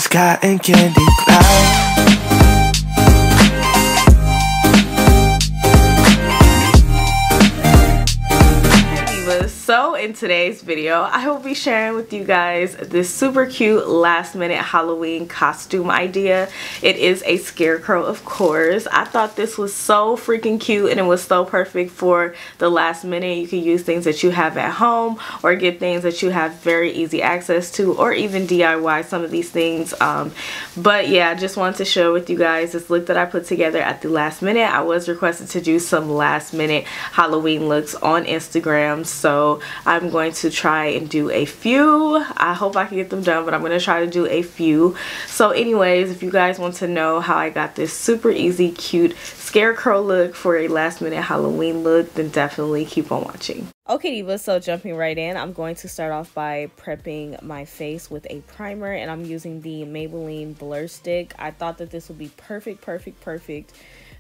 sky and candy clouds. So in today's video, I will be sharing with you guys this super cute last minute Halloween costume idea. It is a scarecrow, of course. I thought this was so freaking cute and it was so perfect for the last minute. You can use things that you have at home or get things that you have very easy access to, or even DIY some of these things. But yeah, I just wanted to share with you guys this look that I put together at the last minute. I was requested to do some last minute Halloween looks on Instagram, so I'm going to try and do a few. I hope I can get them done, but I'm going to try to do a few. So anyways, if you guys want to know how I got this super easy, cute scarecrow look for a last minute Halloween look, then definitely keep on watching. Okay divas, so jumping right in, I'm going to start off by prepping my face with a primer, and I'm using the Maybelline Blur Stick. I thought that this would be perfect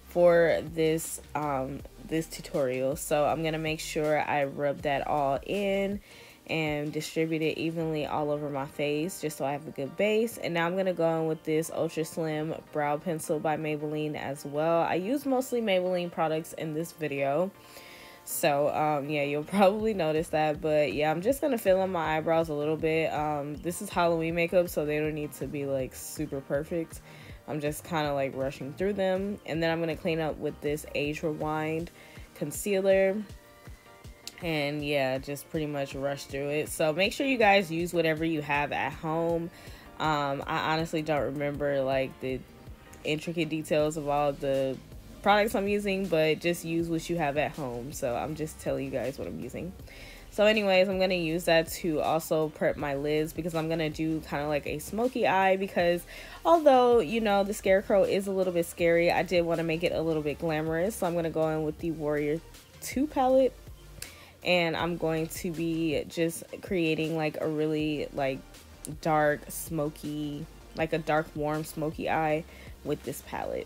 for this this tutorial. So I'm gonna make sure I rub that all in and distribute it evenly all over my face, just so I have a good base. And now I'm gonna go in with this Ultra Slim Brow Pencil by Maybelline as well. I use mostly Maybelline products in this video, so yeah, you'll probably notice that. But yeah, I'm just gonna fill in my eyebrows a little bit. This is Halloween makeup, so they don't need to be like super perfect. I'm just kind of like rushing through them. And then I'm going to clean up with this Age Rewind concealer. And yeah, just pretty much rush through it. So make sure you guys use whatever you have at home. I honestly don't remember like the intricate details of all the products I'm using, but just use what you have at home. So I'm just telling you guys what I'm using. So anyways, I'm going to use that to also prep my lids, because I'm going to do kind of like a smoky eye, because although, you know, the scarecrow is a little bit scary, I did want to make it a little bit glamorous. So I'm going to go in with the Warrior 2 palette, and I'm going to be just creating like a really like dark smoky, like a dark warm smoky eye with this palette.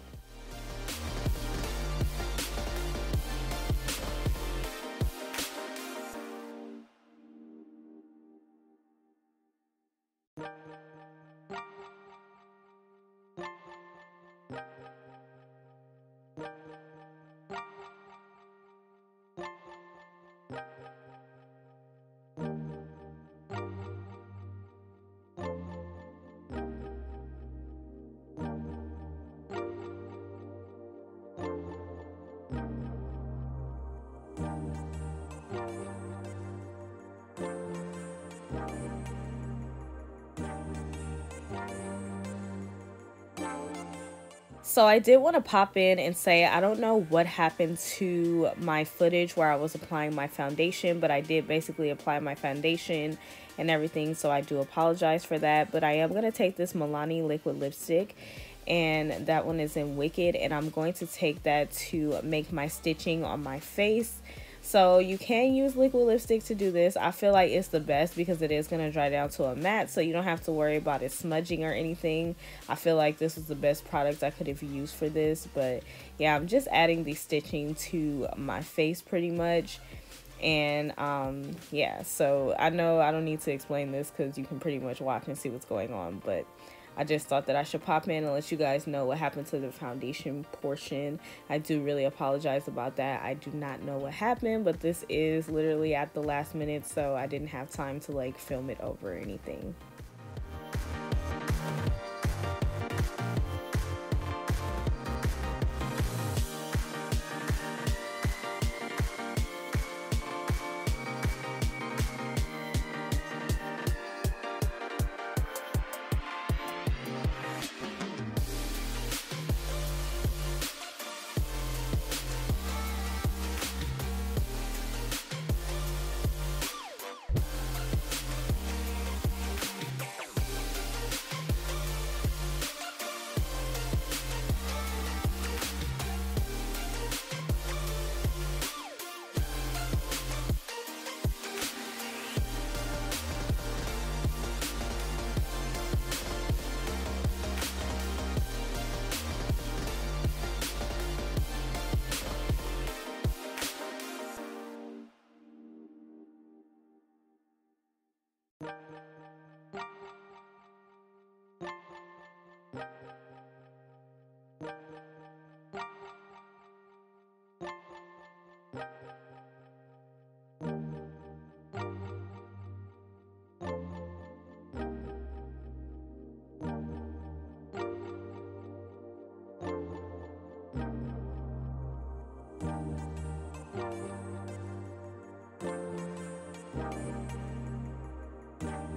So I did want to pop in and say, I don't know what happened to my footage where I was applying my foundation, but I did basically apply my foundation and everything, so I do apologize for that. But I am going to take this Milani liquid lipstick, and that one is in Wicked, and I'm going to take that to make my stitching on my face. So you can use liquid lipstick to do this. I feel like it's the best because it is going to dry down to a matte, so you don't have to worry about it smudging or anything. I feel like this is the best product I could have used for this. But yeah, I'm just adding the stitching to my face pretty much. And yeah, so I know I don't need to explain this because you can pretty much watch and see what's going on, but I just thought that I should pop in and let you guys know what happened to the foundation portion. I do really apologize about that. I do not know what happened, but this is literally at the last minute, so I didn't have time to like film it over or anything.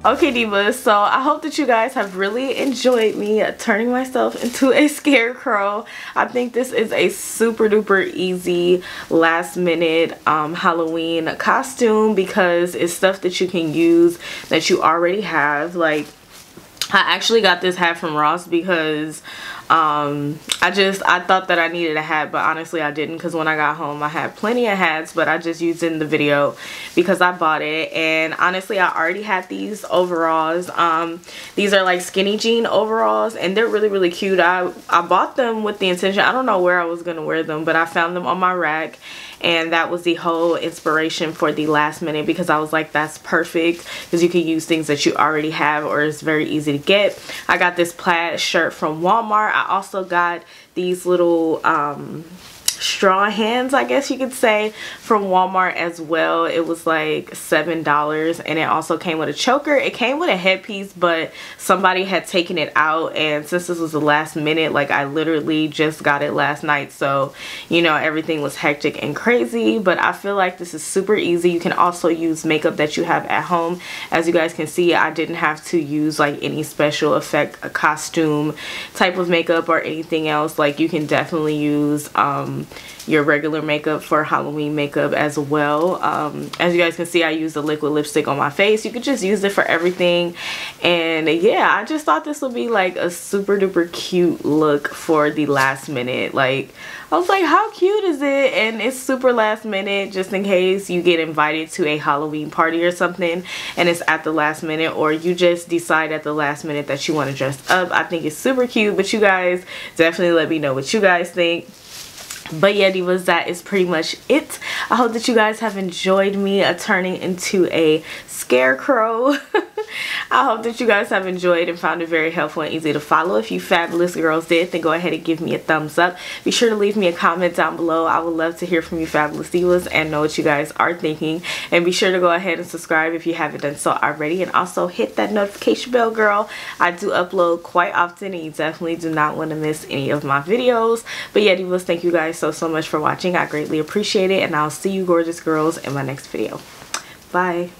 Okay, divas, so I hope that you guys have really enjoyed me turning myself into a scarecrow. I think this is a super duper easy last minute Halloween costume because it's stuff that you can use that you already have. Like, I actually got this hat from Ross because I thought that I needed a hat, but honestly I didn't, because when I got home I had plenty of hats, but I just used it in the video because I bought it. And honestly, I already had these overalls. These are like skinny jean overalls, and they're really cute. I bought them with the intention, I don't know where I was gonna wear them, but I found them on my rack, and that was the whole inspiration for the last minute, because I was like, that's perfect, because you can use things that you already have, or it's very easy to get. I got this plaid shirt from Walmart. I also got these little straw hands, I guess you could say, from Walmart as well. It was like $7, and it also came with a choker. It came with a headpiece, but somebody had taken it out, and since this was the last minute, like I literally just got it last night, so you know, everything was hectic and crazy. But I feel like this is super easy. You can also use makeup that you have at home. As you guys can see, I didn't have to use like any special effect, a costume type of makeup or anything else. Like, you can definitely use your regular makeup for Halloween makeup as well. As you guys can see, I used a liquid lipstick on my face. You could just use it for everything. And yeah, I just thought this would be like a super duper cute look for the last minute. Like, I was like, how cute is it? And it's super last minute, just in case you get invited to a Halloween party or something and it's at the last minute, or you just decide at the last minute that you want to dress up. I think it's super cute, but you guys definitely let me know what you guys think. But yeah, divas, that is pretty much it. I hope that you guys have enjoyed me turning into a scarecrow. I hope that you guys have enjoyed and found it very helpful and easy to follow. If you fabulous girls did, then go ahead and give me a thumbs up. Be sure to leave me a comment down below. I would love to hear from you fabulous divas and know what you guys are thinking. And be sure to go ahead and subscribe if you haven't done so already. And also hit that notification bell, girl. I do upload quite often, and you definitely do not want to miss any of my videos. But yeah, divas, thank you guys so much for watching. I greatly appreciate it, and I'll see you gorgeous girls in my next video. Bye.